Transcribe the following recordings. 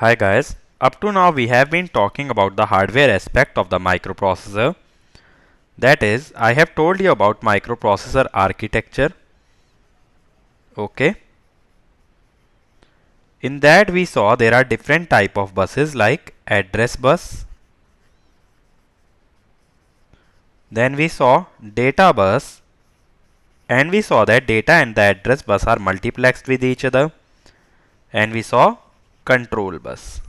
Hi guys, up to now we have been talking about the hardware aspect of the microprocessor. That is, I have told you about microprocessor architecture. Okay. In that we saw there are different type of buses like address bus. Then we saw data bus and we saw that data and the address bus are multiplexed with each other. And we saw control bus.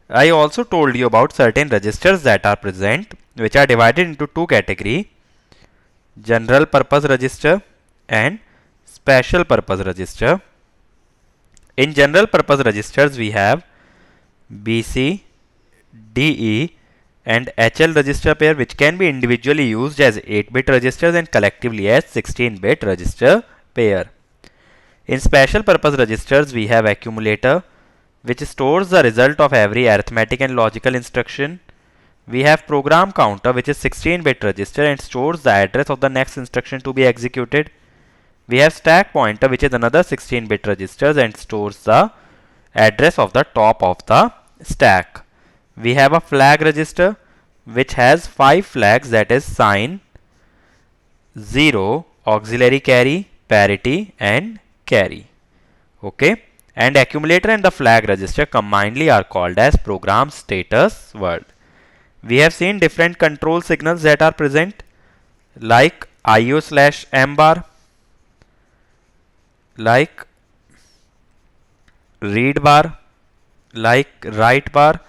I also told you about certain registers that are present, which are divided into two categories, general purpose register and special purpose register. In general purpose registers we have BC, DE and HL register pair, which can be individually used as 8-bit registers and collectively as 16-bit register pair. In special purpose registers we have accumulator, which stores the result of every arithmetic and logical instruction. We have program counter, which is 16-bit register and stores the address of the next instruction to be executed. We have stack pointer, which is another 16-bit register and stores the address of the top of the stack. We have a flag register, which has 5 flags, that is sign, 0, auxiliary carry, parity and carry. Okay. And accumulator and the flag register combinedly are called as program status word. We have seen different control signals that are present like IO/M bar, like read bar, like write bar.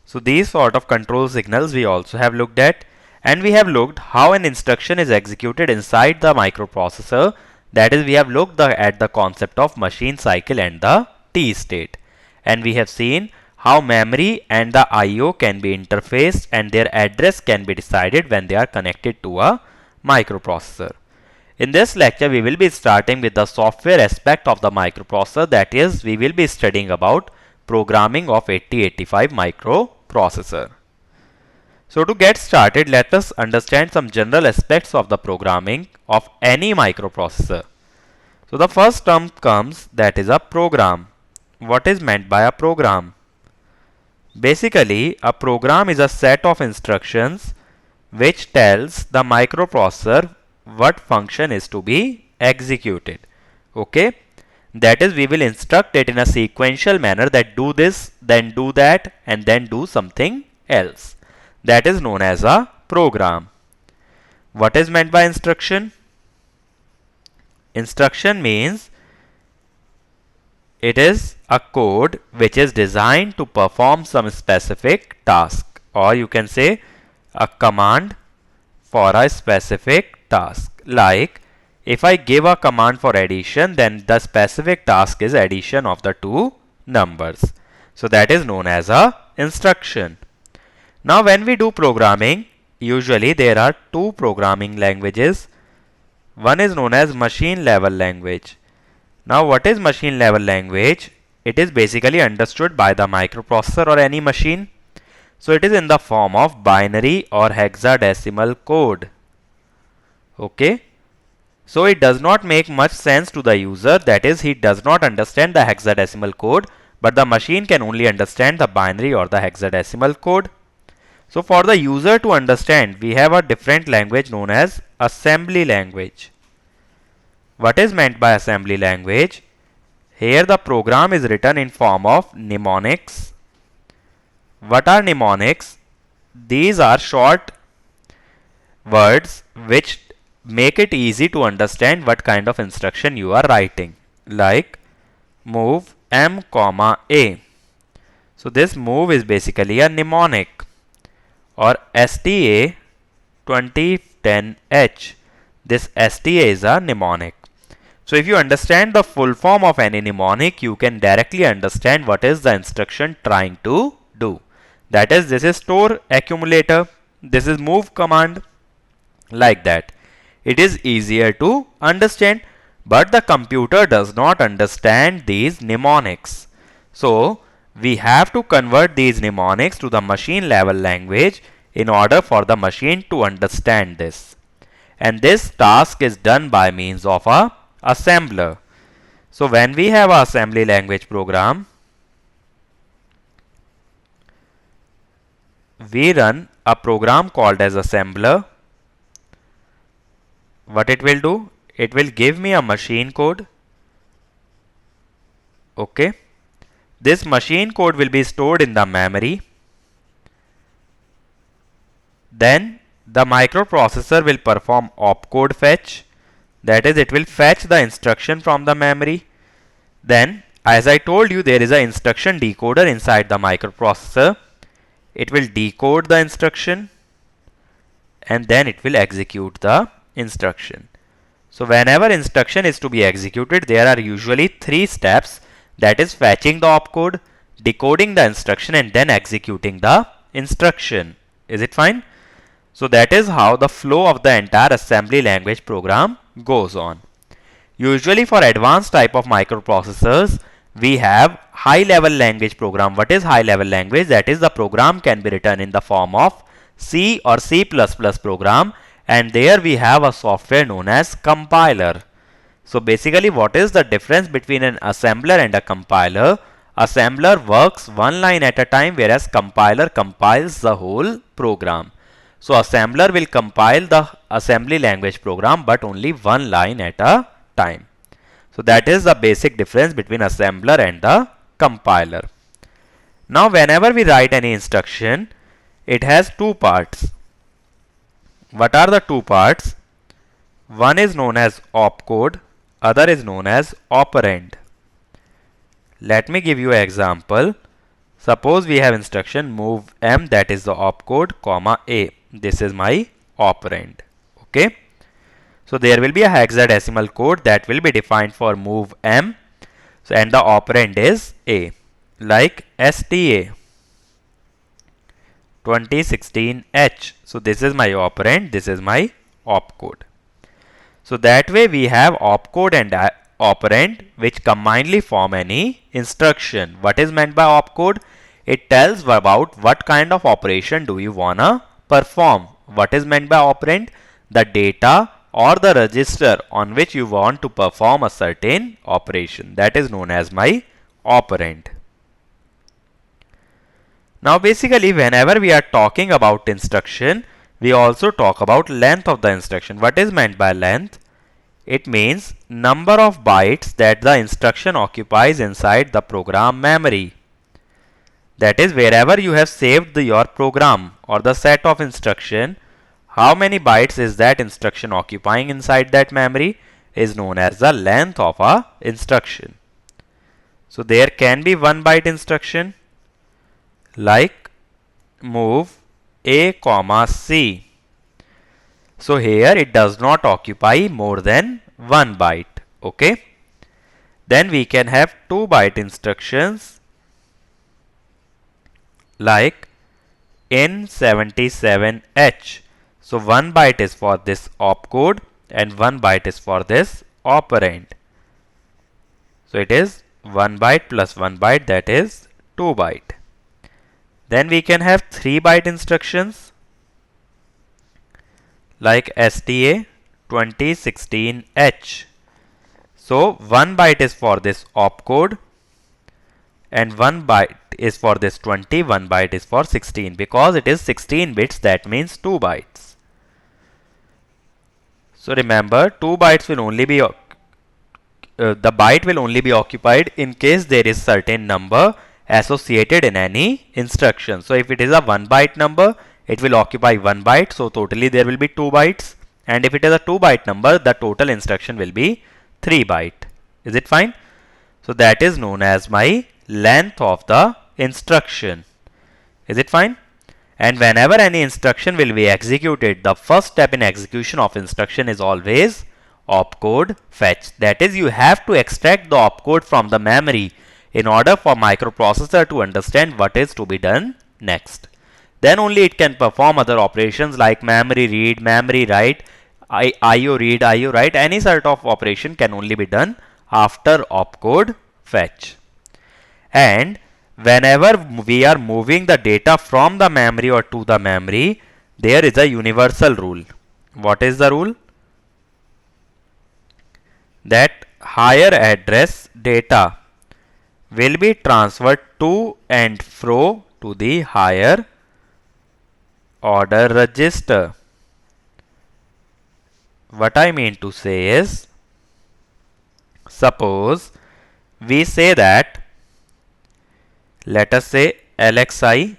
So these sort of control signals we also have looked at, and we have looked how an instruction is executed inside the microprocessor. That is, we have looked at the concept of machine cycle and the T state, and we have seen how memory and the IO can be interfaced and their address can be decided when they are connected to a microprocessor. In this lecture we will be starting with the software aspect of the microprocessor, that is, we will be studying about programming of 8085 microprocessor. So to get started, let us understand some general aspects of the programming of any microprocessor. So the first term comes, that is a program. What is meant by a program? Basically, a program is a set of instructions which tells the microprocessor what function is to be executed. Okay? That is, we will instruct it in a sequential manner that do this, then do that, and then do something else. That is known as a program. What is meant by instruction? Instruction means it is a code which is designed to perform some specific task, or you can say a command for a specific task. Like if I give a command for addition, then the specific task is addition of the two numbers. So that is known as a instruction. Now when we do programming, usually there are two programming languages. One is known as machine level language. Now what is machine level language? It is basically understood by the microprocessor or any machine. So it is in the form of binary or hexadecimal code. Okay. So it does not make much sense to the user, that is, he does not understand the hexadecimal code, but the machine can only understand the binary or the hexadecimal code. So for the user to understand, we have a different language known as assembly language. What is meant by assembly language? Here the program is written in form of mnemonics. What are mnemonics? These are short words which make it easy to understand what kind of instruction you are writing. Like move M, A. So this move is basically a mnemonic. Or STA 2010H. This STA is a mnemonic. So if you understand the full form of any mnemonic, you can directly understand what is the instruction trying to do. That is, this is store accumulator, this is move command, like that. It is easier to understand, but the computer does not understand these mnemonics. So we have to convert these mnemonics to the machine level language in order for the machine to understand this. And this task is done by means of a assembler. So when we have a assembly language program, we run a program called as assembler, what it will do? It will give me a machine code. Okay. This machine code will be stored in the memory. Then the microprocessor will perform opcode fetch. That is, it will fetch the instruction from the memory. Then, as I told you, there is an instruction decoder inside the microprocessor. It will decode the instruction and then it will execute the instruction. So whenever instruction is to be executed, there are usually 3 steps, that is fetching the opcode, decoding the instruction and then executing the instruction. Is it fine? So that is how the flow of the entire assembly language program goes on. Usually for advanced type of microprocessors, we have high level language program. What is high level language? That is, the program can be written in the form of C or C++ program, and there we have a software known as compiler. So basically, what is the difference between an assembler and a compiler? Assembler works one line at a time, whereas compiler compiles the whole program. So assembler will compile the assembly language program, but only one line at a time. So that is the basic difference between assembler and the compiler. Now whenever we write any instruction, it has 2 parts. What are the 2 parts? One is known as opcode, other is known as operand. Let me give you an example. Suppose we have instruction move m, that is the opcode, comma a. This is my operand. Okay. So there will be a hexadecimal code that will be defined for move m. So and the operand is a, like STA 2016H. So this is my operand, this is my opcode. So that way we have opcode and operand which combinedly form any instruction. What is meant by opcode? It tells about what kind of operation do you wanna perform. What is meant by operand? The data or the register on which you want to perform a certain operation. That is known as my operand. Now basically whenever we are talking about instruction, we also talk about length of the instruction. What is meant by length? It means number of bytes that the instruction occupies inside the program memory. That is, wherever you have saved your program or the set of instruction, how many bytes is that instruction occupying inside that memory is known as the length of a instruction. So there can be 1 byte instruction like move a comma c. So here it does not occupy more than 1 byte. Okay. Then we can have 2 byte instructions like N77H. So 1 byte is for this opcode and 1 byte is for this operand. So it is 1 byte plus 1 byte, that is 2 byte. Then we can have 3 byte instructions like STA 2016H. So 1 byte is for this opcode and 1 byte is for this 20, 1 byte is for 16. Because it is 16 bits, that means 2 bytes. So remember, 2 bytes will only be the byte will only be occupied in case there is certain number associated in any instruction. So if it is a 1 byte number, it will occupy 1 byte. So totally there will be 2 bytes. And if it is a 2 byte number, the total instruction will be 3 byte. Is it fine? So that is known as my length of the instruction. Is it fine? And whenever any instruction will be executed, the first step in execution of instruction is always opcode fetch. That is, you have to extract the opcode from the memory in order for microprocessor to understand what is to be done next. Then only it can perform other operations like memory read, memory write, IO read, IO write. Any sort of operation can only be done after opcode fetch. And whenever we are moving the data from the memory or to the memory, there is a universal rule. What is the rule? That higher address data will be transferred to and fro to the higher order register. What I mean to say is, suppose we say that, let us say LXI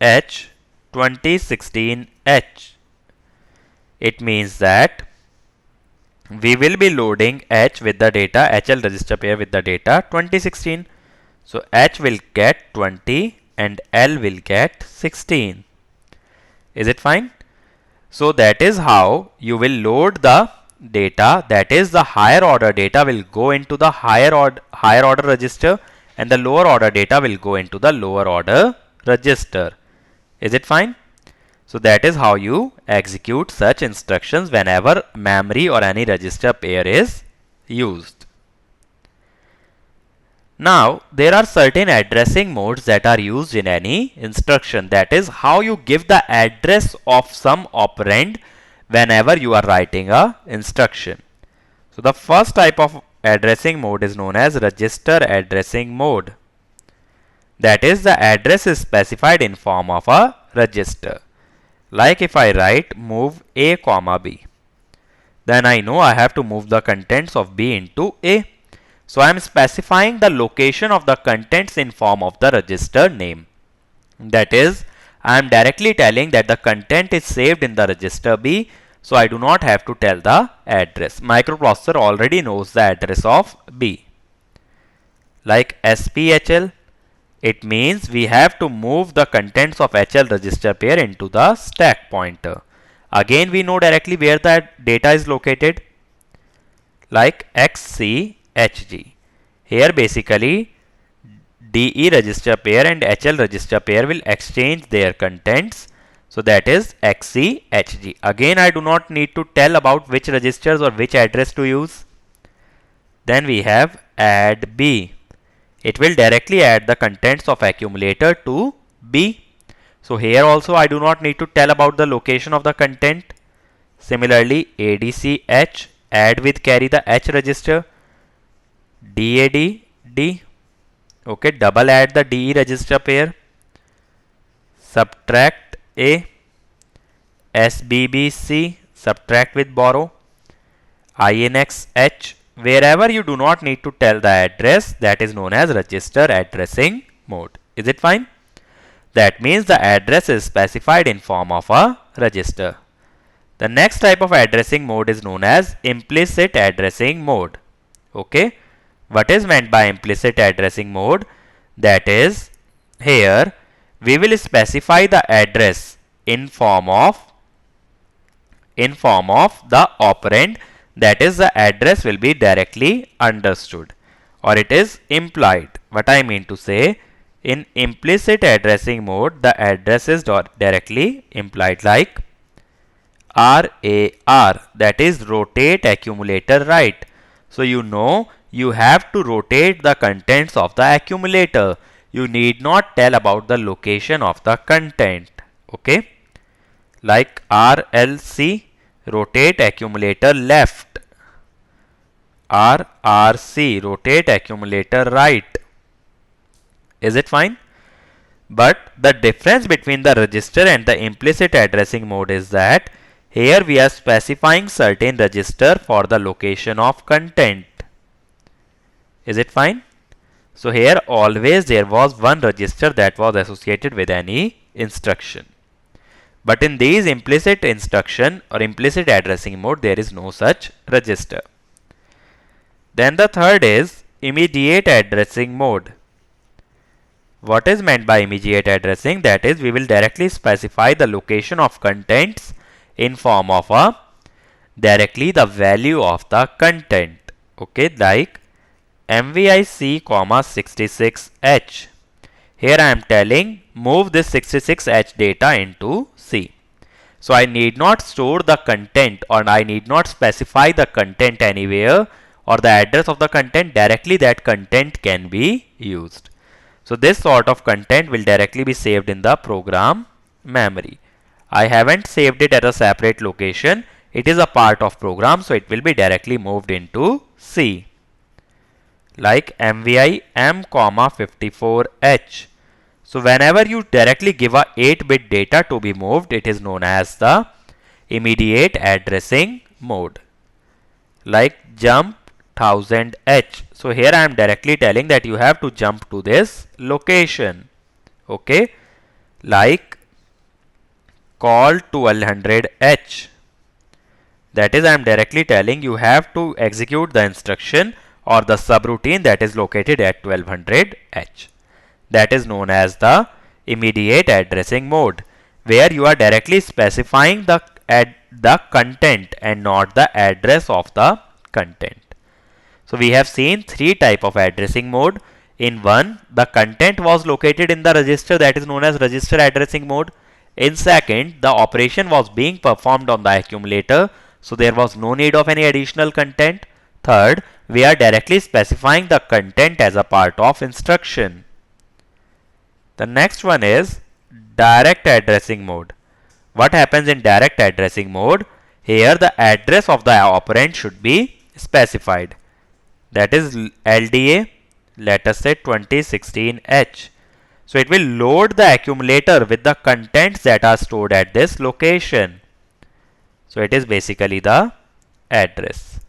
H 2016H. It means that we will be loading H with the data, HL register pair with the data 2016. So H will get 20 and L will get 16. Is it fine? So that is how you will load the data, that is the higher order data will go into the higher order register and the lower order data will go into the lower order register. Is it fine? So that is how you execute such instructions whenever memory or any register pair is used. Now, there are certain addressing modes that are used in any instruction. That is how you give the address of some operand whenever you are writing a instruction. So the first type of addressing mode is known as register addressing mode. That is, the address is specified in form of a register. Like if I write move A comma B, then I know I have to move the contents of B into A. So I am specifying the location of the contents in form of the register name. That is, I am directly telling that the content is saved in the register B, so I do not have to tell the address. Microprocessor already knows the address of B. Like SPHL, it means we have to move the contents of HL register pair into the stack pointer. Again, we know directly where the data is located. Like XCHG. Here basically DE register pair and HL register pair will exchange their contents. So that is XCHG. Again, I do not need to tell about which registers or which address to use. Then we have add B. It will directly add the contents of accumulator to B. So here also I do not need to tell about the location of the content. Similarly, ADCH, add with carry the H register. DAD, D. Okay, double add the DE register pair. Subtract A. SBBC, subtract with borrow. INXH, wherever you do not need to tell the address, that is known as register addressing mode. Is it fine? That means the address is specified in form of a register. The next type of addressing mode is known as implicit addressing mode. Okay. What is meant by implicit addressing mode? That is, here we will specify the address in form of the operand, that is, the address will be directly understood or it is implied. What I mean to say, in implicit addressing mode, the address is directly implied, like RAR, that is rotate accumulator right. So you know you have to rotate the contents of the accumulator. You need not tell about the location of the content. Okay. Like RLC, rotate accumulator left. RRC, rotate accumulator right. Is it fine? But the difference between the register and the implicit addressing mode is that here we are specifying certain register for the location of content. Is it fine? So here always there was one register that was associated with any instruction. But in these implicit instruction or implicit addressing mode, there is no such register. Then the third is immediate addressing mode. What is meant by immediate addressing? That is, we will directly specify the location of contents in form of directly the value of the content. Okay, like MVIC, 66H. Here I am telling move this 66H data into C. So I need not store the content or I need not specify the content anywhere or the address of the content. Directly that content can be used. So this sort of content will directly be saved in the program memory. I haven't saved it at a separate location. It is a part of program, so it will be directly moved into C. Like MVI M, 54H. So whenever you directly give a 8-bit data to be moved, it is known as the immediate addressing mode. Like jump 1000H. So here I am directly telling that you have to jump to this location. Okay. Like call 1200H. That is, I am directly telling you have to execute the instruction or the subroutine that is located at 1200H. That is known as the immediate addressing mode, where you are directly specifying the content and not the address of the content. So we have seen three type of addressing mode. In one, the content was located in the register, that is known as register addressing mode. In second, the operation was being performed on the accumulator, so there was no need of any additional content. Third, we are directly specifying the content as a part of instruction. The next one is direct addressing mode. What happens in direct addressing mode? Here the address of the operand should be specified. That is LDA, let us say 2016H. So it will load the accumulator with the contents that are stored at this location. So it is basically the address.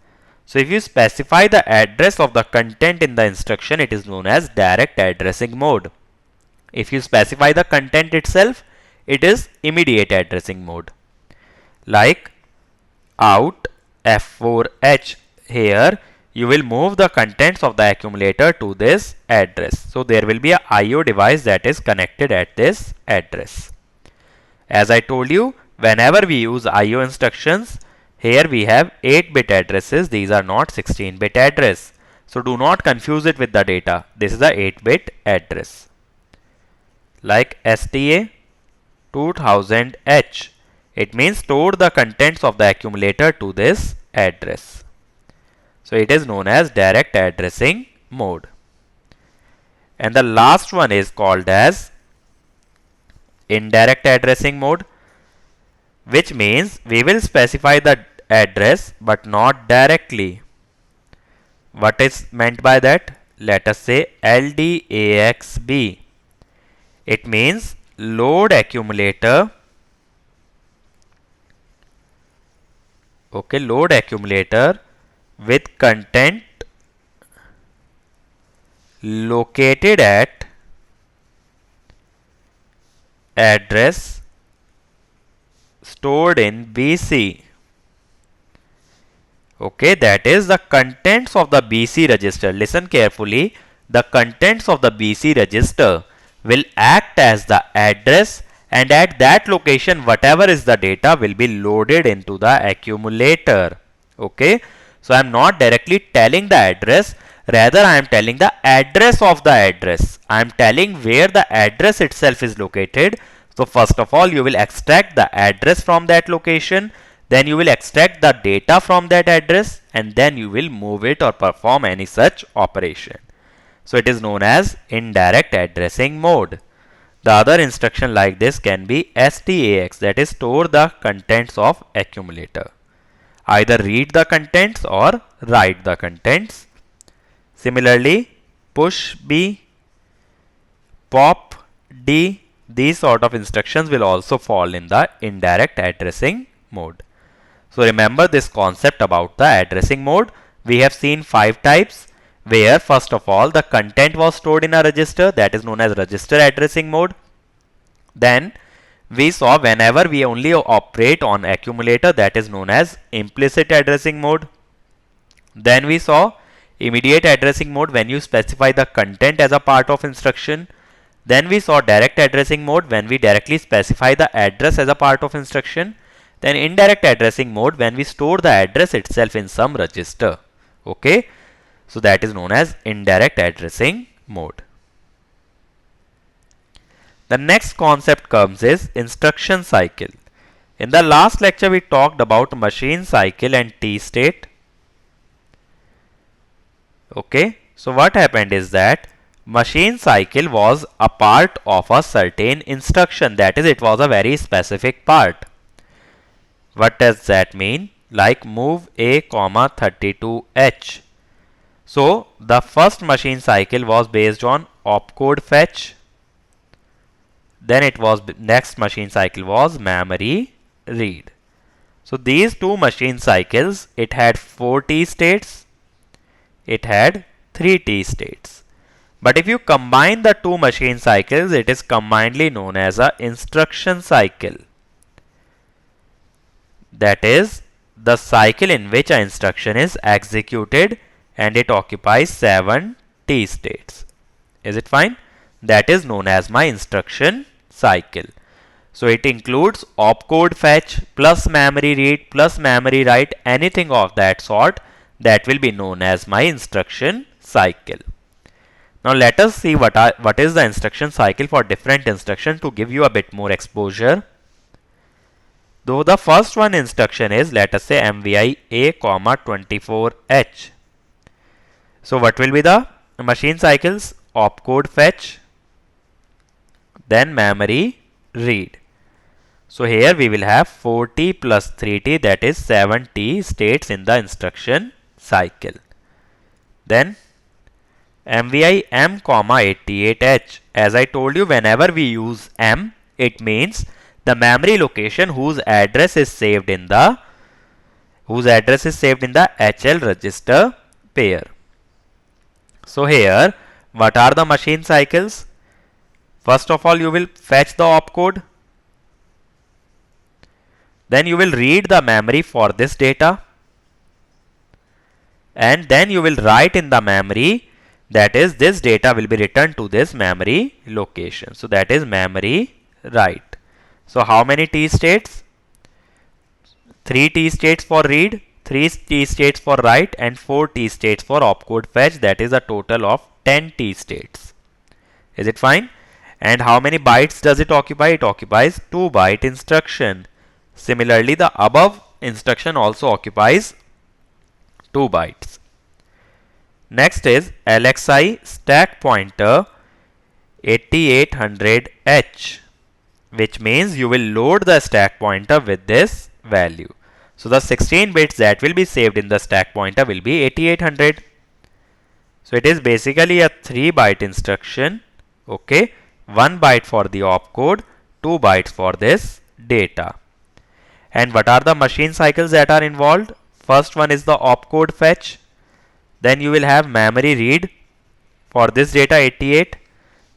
So if you specify the address of the content in the instruction, it is known as direct addressing mode. If you specify the content itself, it is immediate addressing mode. Like out F4H. Here you will move the contents of the accumulator to this address. So there will be a IO device that is connected at this address. As I told you, whenever we use IO instructions, here we have 8-bit addresses. These are not 16-bit address. So do not confuse it with the data. This is a 8-bit address. Like STA 2000H. It means store the contents of the accumulator to this address. So it is known as direct addressing mode. And the last one is called as indirect addressing mode, which means we will specify the address but not directly. What is meant by that? Let us say LDAXB. It means load accumulator. Okay, load accumulator with content located at address stored in BC. Okay, that is the contents of the BC register. Listen carefully. The contents of the BC register will act as the address, and at that location whatever is the data will be loaded into the accumulator. Okay, so I am not directly telling the address, rather I am telling the address of the address. I am telling where the address itself is located. So first of all you will extract the address from that location, then you will extract the data from that address, and then you will move it or perform any such operation. So it is known as indirect addressing mode. The other instruction like this can be STAX, that is store the contents of accumulator. Either read the contents or write the contents. Similarly, push B, pop D, these sort of instructions will also fall in the indirect addressing mode. So remember this concept about the addressing mode. We have seen 5 types, where first of all the content was stored in a register, that is known as register addressing mode. Then we saw whenever we only operate on accumulator, that is known as implicit addressing mode. Then we saw immediate addressing mode when you specify the content as a part of instruction. Then we saw direct addressing mode when we directly specify the address as a part of instruction. Then indirect addressing mode when we store the address itself in some register. Okay, so that is known as indirect addressing mode. The next concept comes is instruction cycle. In the last lecture we talked about machine cycle and T-state. Okay, so what happened is that machine cycle was a part of a certain instruction, that is it was a very specific part. What does that mean? Like move A, 32H. So the first machine cycle was based on opcode fetch. Then it was next machine cycle was memory read. So these two machine cycles, it had 4 T states, it had 3 T states. But if you combine the two machine cycles, it is combinedly known as a instruction cycle. That is the cycle in which an instruction is executed and it occupies 7 T states. Is it fine? That is known as my instruction cycle. So it includes opcode fetch plus memory read plus memory write, anything of that sort, that will be known as my instruction cycle. Now let us see what is the instruction cycle for different instructions to give you a bit more exposure. Though the first one instruction is, let us say MVI A, 24H. So what will be the machine cycles? Opcode fetch, then memory read. So here we will have 4T plus 3T, that is 7T states in the instruction cycle. Then MVI M, 88H. As I told you, whenever we use M, it means the memory location whose address is saved in the HL register pair. So here, what are the machine cycles? First of all, you will fetch the opcode. Then you will read the memory for this data. And then you will write in the memory, that is, this data will be returned to this memory location. So that is memory write. So how many T states? 3 T states for read, 3 T states for write, and 4 T states for opcode fetch. That is a total of 10 T states. Is it fine? And how many bytes does it occupy? It occupies 2 byte instruction. Similarly, the above instruction also occupies 2 bytes. Next is LXI stack pointer 8800H, which means you will load the stack pointer with this value. So the 16 bits that will be saved in the stack pointer will be 8800. So it is basically a 3 byte instruction. Okay, 1 byte for the opcode, 2 bytes for this data. And what are the machine cycles that are involved? First one is the opcode fetch. Then you will have memory read for this data 88.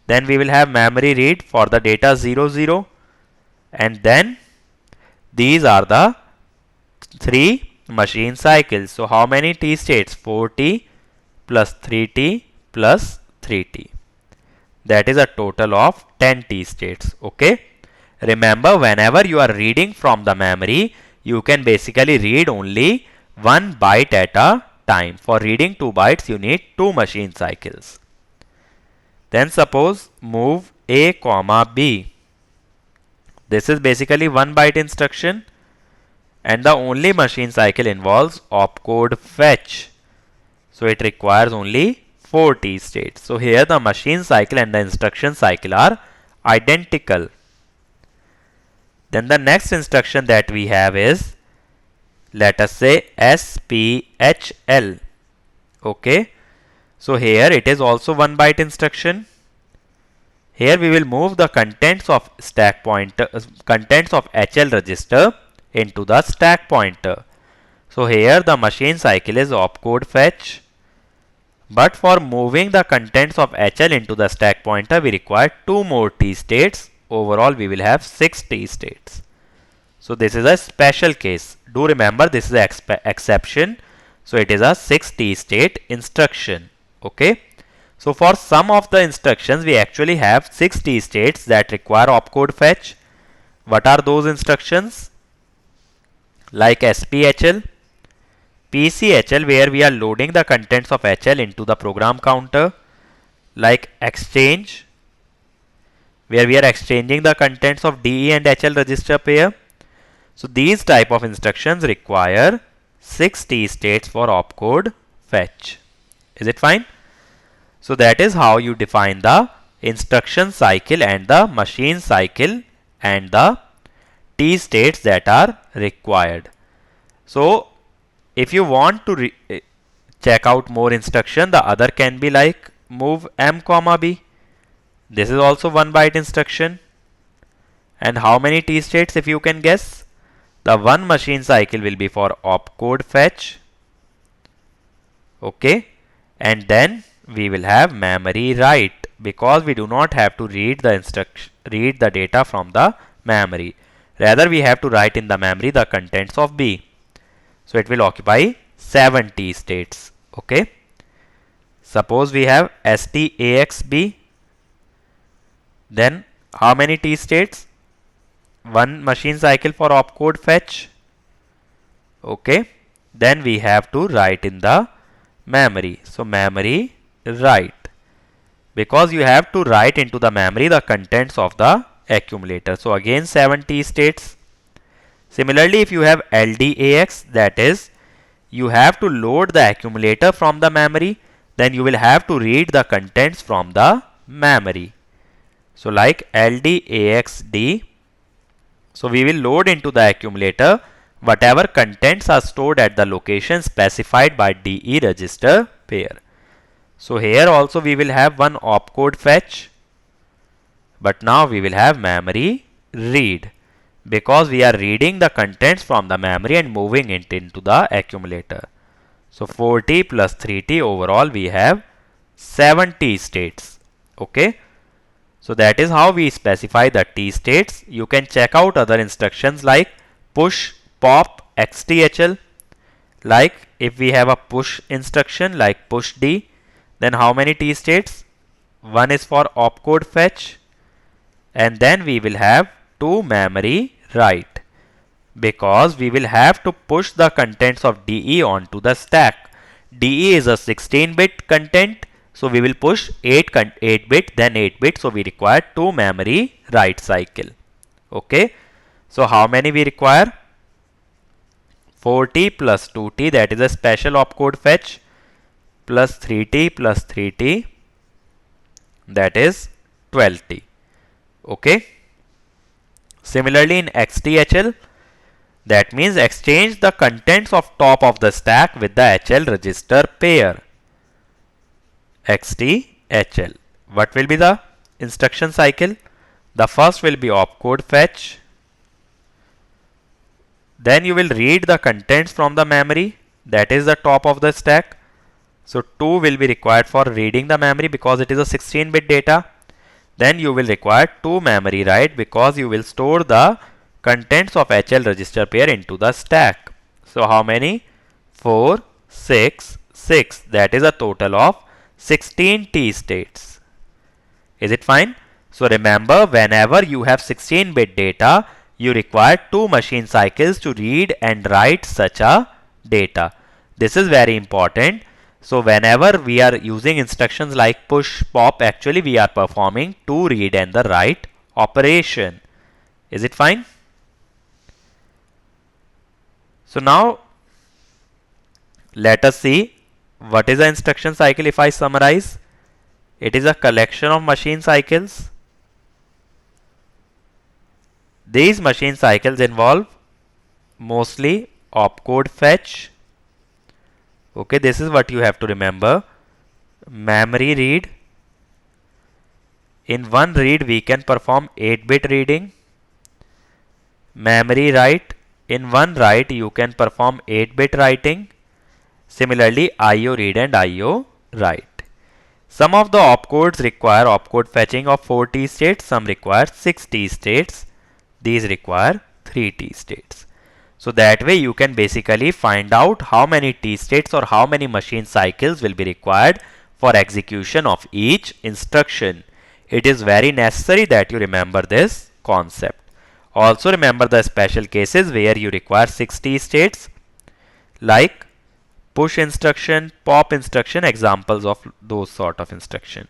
Then we will have memory read for the data 00. And then these are the 3 machine cycles. So how many T states? 4T plus 3T plus 3T. That is a total of 10 T states. Okay. Remember, whenever you are reading from the memory, you can basically read only 1 byte at a time. For reading 2 bytes, you need 2 machine cycles. Then suppose move A, B. This is basically 1 byte instruction, and the only machine cycle involves opcode fetch. So it requires only 4 T states. So here the machine cycle and the instruction cycle are identical. Then the next instruction that we have is, let us say SPHL. Okay. So here it is also 1 byte instruction. Here we will move the contents of stack pointer, contents of HL register into the stack pointer. So here the machine cycle is opcode fetch. But for moving the contents of HL into the stack pointer, we require 2 more T states. Overall, we will have 6 T states. So this is a special case. Do remember, this is an exception. So it is a 6 T state instruction. Okay. So for some of the instructions, we actually have 6 T states that require opcode fetch. What are those instructions? Like SPHL, PCHL, where we are loading the contents of HL into the program counter. Like exchange, where we are exchanging the contents of DE and HL register pair. So these type of instructions require 6 T states for opcode fetch. Is it fine? So that is how you define the instruction cycle and the machine cycle and the T states that are required. So if you want to check out more instruction, the other can be like move M, B. This is also 1 byte instruction. And how many T states, if you can guess? The one machine cycle will be for opcode fetch. Okay. And then we will have memory write, because we do not have to read the data from the memory. Rather, we have to write in the memory the contents of B. So it will occupy 7 T states. Okay. Suppose we have STAXB. Then how many T states? One machine cycle for opcode fetch. Okay. Then we have to write in the memory. So memory write, because you have to write into the memory the contents of the accumulator. So again 7 T states. Similarly, if you have LDAX, that is, you have to load the accumulator from the memory, then you will have to read the contents from the memory. So like LDAXD, so we will load into the accumulator whatever contents are stored at the location specified by DE register pair. So here also we will have one opcode fetch, but now we will have memory read, because we are reading the contents from the memory and moving it into the accumulator. So 4T plus 3T, overall we have 7T states. Okay. So that is how we specify the T states. You can check out other instructions like push, pop, XTHL. Like if we have a push instruction like push D, then how many T states? One is for opcode fetch, and then we will have 2 memory write, because we will have to push the contents of DE onto the stack. DE is a 16-bit content, so we will push 8-bit, then 8-bit, so we require 2 memory write cycle. Okay. So how many we require? 4T plus 2T, that is a special opcode fetch, plus 3T plus 3T, that is 12T. Okay. Similarly in XTHL, that means exchange the contents of top of the stack with the HL register pair. XTHL. What will be the instruction cycle? The first will be opcode fetch. Then you will read the contents from the memory, that is the top of the stack. So 2 will be required for reading the memory, because it is a 16-bit data. Then you will require 2 memory write, because you will store the contents of HL register pair into the stack. So how many? 4, 6, 6. That is a total of 16 T states. Is it fine? So remember, whenever you have 16-bit data, you require 2 machine cycles to read and write such a data. This is very important. So whenever we are using instructions like push, pop, actually we are performing 2 read and the write operation. Is it fine? So now let us see what is the instruction cycle. If I summarize, it is a collection of machine cycles. These machine cycles involve mostly opcode fetch. Okay, this is what you have to remember. Memory read. In one read we can perform 8-bit reading. Memory write. In one write you can perform 8-bit writing. Similarly, IO read and IO write. Some of the opcodes require opcode fetching of 4 T states, some require 6 T states. These require 3 T states. So that way you can basically find out how many T states or how many machine cycles will be required for execution of each instruction. It is very necessary that you remember this concept. Also remember the special cases where you require 6 T states, like push instruction, pop instruction, examples of those sort of instruction.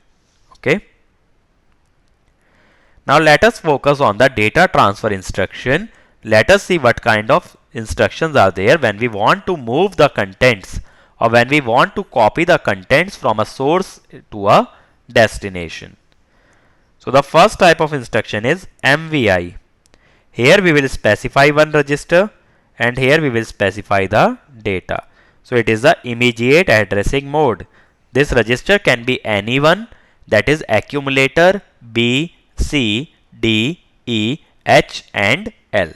Okay. Now let us focus on the data transfer instruction. Let us see what kind of instructions are there when we want to move the contents or when we want to copy the contents from a source to a destination. So the first type of instruction is MVI. Here we will specify one register and here we will specify the data. So it is the immediate addressing mode. This register can be any one, that is accumulator, B, C, D, E, H and L.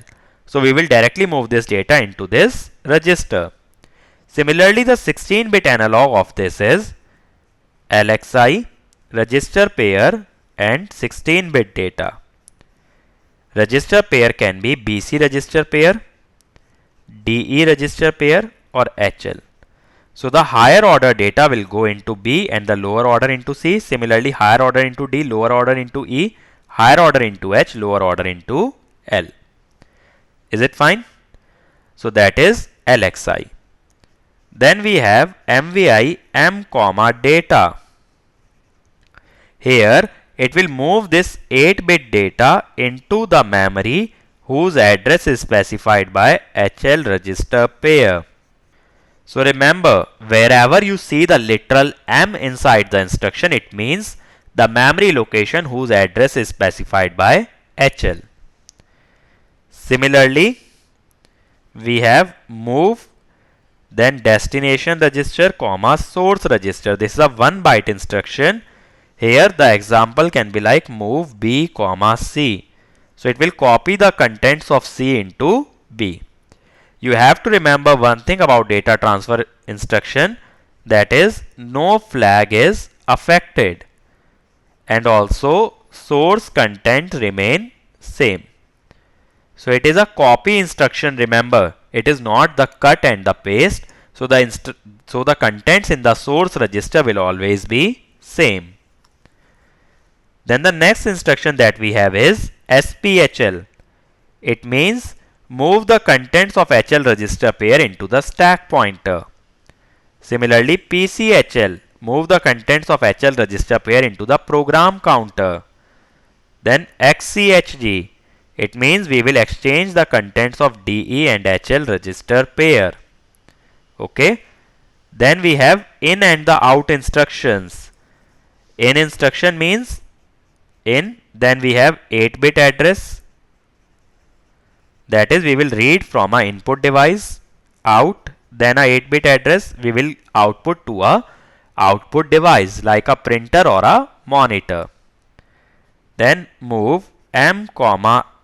So we will directly move this data into this register. Similarly, the 16-bit analog of this is LXI, register pair, and 16-bit data. Register pair can be BC register pair, DE register pair, or HL. So the higher order data will go into B and the lower order into C. Similarly, higher order into D, lower order into E, higher order into H, lower order into L. Is it fine? So that is LXI. Then we have MVI M, data. Here it will move this 8-bit data into the memory whose address is specified by HL register pair. So remember, wherever you see the literal M inside the instruction, it means the memory location whose address is specified by HL. Similarly, we have move, then destination register, source register. This is a 1-byte instruction. Here the example can be like move B, C. So it will copy the contents of C into B. You have to remember one thing about data transfer instruction, that is no flag is affected and also source content remain same. So it is a copy instruction, remember, it is not the cut and the paste. So the contents in the source register will always be same. Then the next instruction that we have is SPHL. It means move the contents of HL register pair into the stack pointer. Similarly, PCHL, move the contents of HL register pair into the program counter. Then XCHG, it means we will exchange the contents of DE and HL register pair. Okay. Then we have in and the out instructions. In instruction means in, then we have 8-bit address. That is, we will read from a input device. Out, then a 8-bit address we will output to a output device like a printer or a monitor. Then move M,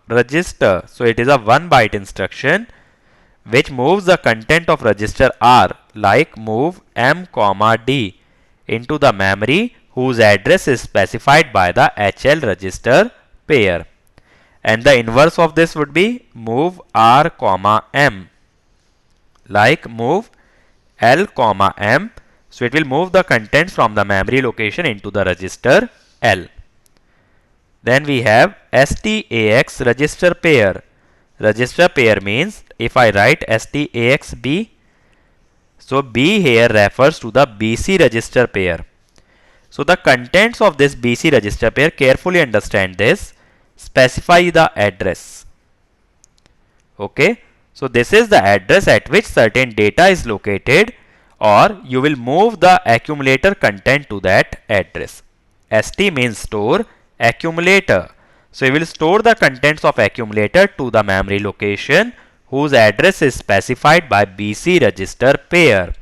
register. So it is a 1-byte instruction which moves the content of register R like move M, D into the memory whose address is specified by the HL register pair. And the inverse of this would be move R, M like move L, M. So it will move the contents from the memory location into the register L. Then we have STAX register pair. Register pair means if I write STAX B, so B here refers to the BC register pair. So the contents of this BC register pair, carefully understand this, specify the address. Okay. So this is the address at which certain data is located, or you will move the accumulator content to that address. ST means store, accumulator. So you will store the contents of accumulator to the memory location whose address is specified by BC register pair.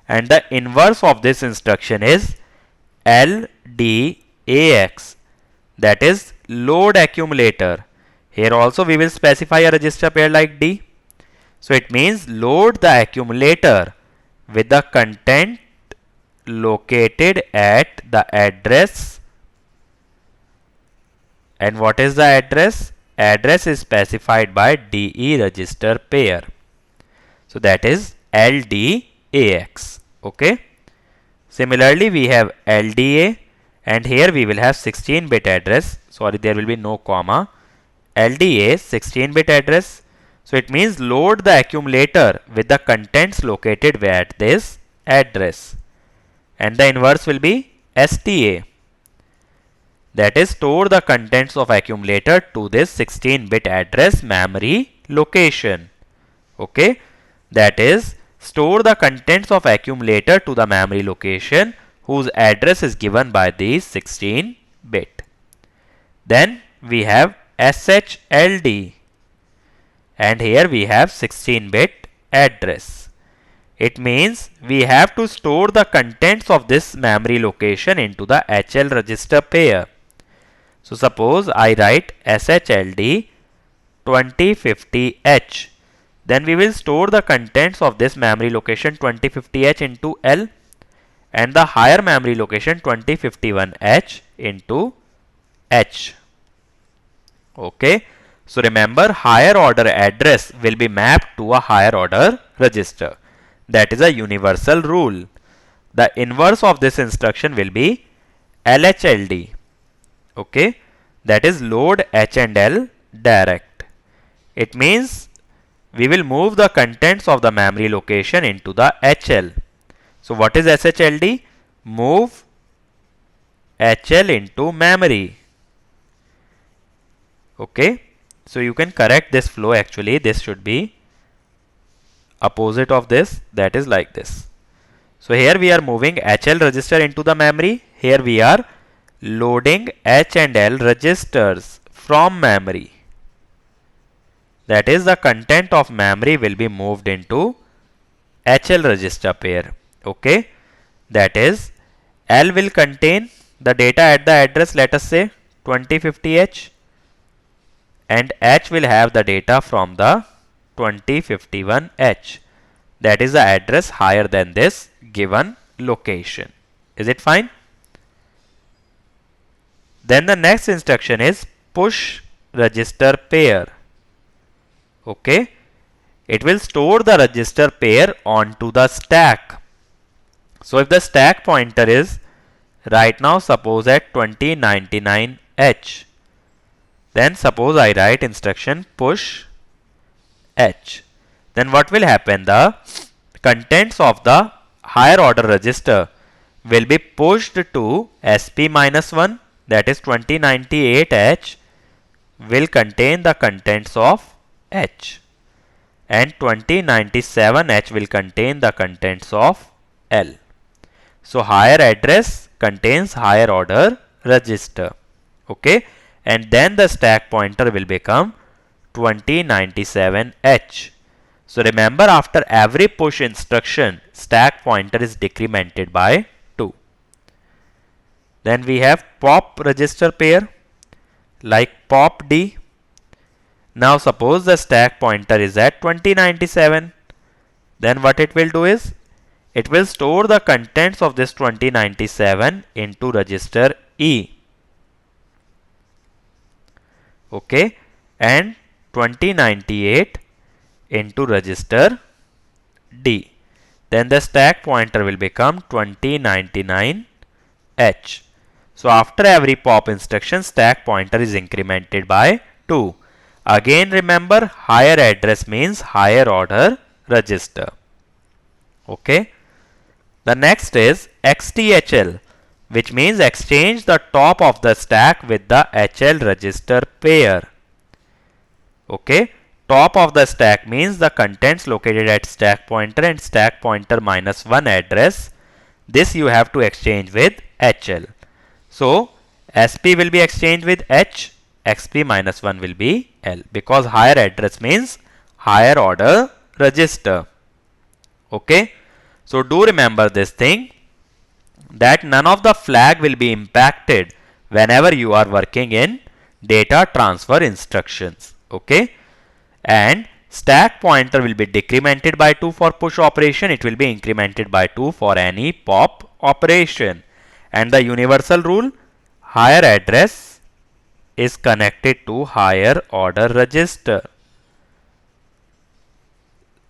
And the inverse of this instruction is LDAX, that is load accumulator. Here also we will specify a register pair like D. So it means load the accumulator with the content located at the address. And what is the address? Address is specified by DE register pair. So that is LDAX. Okay. Similarly, we have LDA, and here we will have 16-bit address. Sorry, there will be no comma. LDA 16-bit address. So it means load the accumulator with the contents located at this address. And the inverse will be STA. That is, store the contents of accumulator to this 16-bit address memory location. Okay. That is, store the contents of accumulator to the memory location whose address is given by these 16-bit. Then we have SHLD, and here we have 16-bit address. It means we have to store the contents of this memory location into the HL register pair. So suppose I write SHLD 2050H. Then we will store the contents of this memory location 2050H into L, and the higher memory location 2051H into H. Okay. So remember, higher order address will be mapped to a higher order register. That is a universal rule. The inverse of this instruction will be LHLD. Okay. That is load H and L direct. It means we will move the contents of the memory location into the HL. So what is SHLD? Move HL into memory. Okay. So you can correct this flow. Actually, this should be opposite of this. That is like this. So here we are moving HL register into the memory. Here we are loading H and L registers from memory. That is, the content of memory will be moved into HL register pair. Okay. That is, L will contain the data at the address, let us say 2050H, and H will have the data from the 2051H. That is the address higher than this given location. Is it fine? Then the next instruction is push register pair. Okay. It will store the register pair onto the stack. So if the stack pointer is right now suppose at 2099H, then suppose I write instruction push H. Then what will happen? The contents of the higher order register will be pushed to SP-1, that is 2098H will contain the contents of H, and 2097H will contain the contents of L. So higher address contains higher order register. Okay. And then the stack pointer will become 2097H. So remember, after every push instruction, stack pointer is decremented by 2. Then we have pop register pair like pop D. Now suppose the stack pointer is at 2097. Then what it will do is, it will store the contents of this 2097 into register E. Okay, and 2098 into register D. Then the stack pointer will become 2099H. So after every pop instruction, stack pointer is incremented by 2. Again remember, higher address means higher order register. Okay. The next is XTHL, which means exchange the top of the stack with the HL register pair. Okay. Top of the stack means the contents located at stack pointer and stack pointer -1 address. This you have to exchange with HL. So SP will be exchanged with H, XP-1 will be L, because higher address means higher order register. Okay. So do remember this thing, that none of the flag will be impacted whenever you are working in data transfer instructions. Okay. And stack pointer will be decremented by 2 for push operation. It will be incremented by 2 for any pop operation. And the universal rule, higher address is connected to higher order register.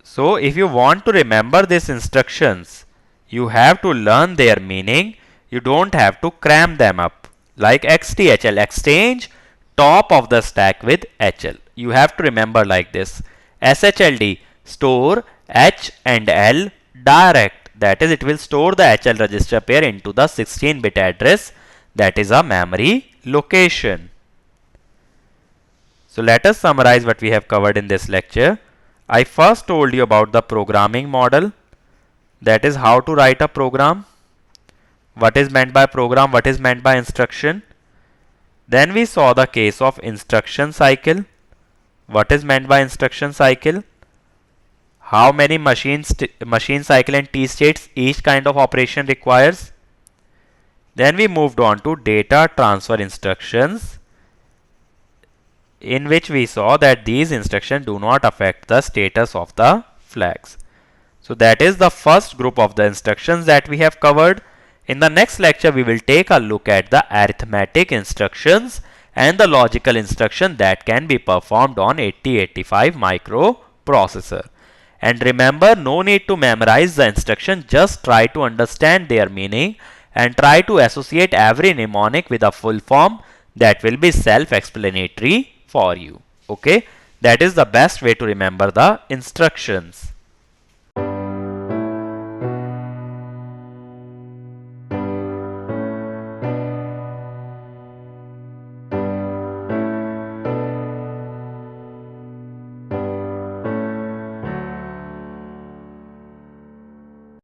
So if you want to remember these instructions, you have to learn their meaning. You don't have to cram them up. Like XTHL, exchange top of the stack with HL. You have to remember like this. SHLD, store H and L direct. That is, it will store the HL register pair into the 16-bit address, that is a memory location. So let us summarize what we have covered in this lecture. I first told you about the programming model, that is how to write a program, what is meant by program, what is meant by instruction. Then we saw the case of instruction cycle, what is meant by instruction cycle, how many machine cycle and T states each kind of operation requires. Then we moved on to data transfer instructions in which we saw that these instructions do not affect the status of the flags. So that is the first group of the instructions that we have covered. In the next lecture, we will take a look at the arithmetic instructions and the logical instruction that can be performed on 8085 microprocessor. And remember, no need to memorize the instruction, just try to understand their meaning and try to associate every mnemonic with a full form. That will be self-explanatory for you. Okay, that is the best way to remember the instructions.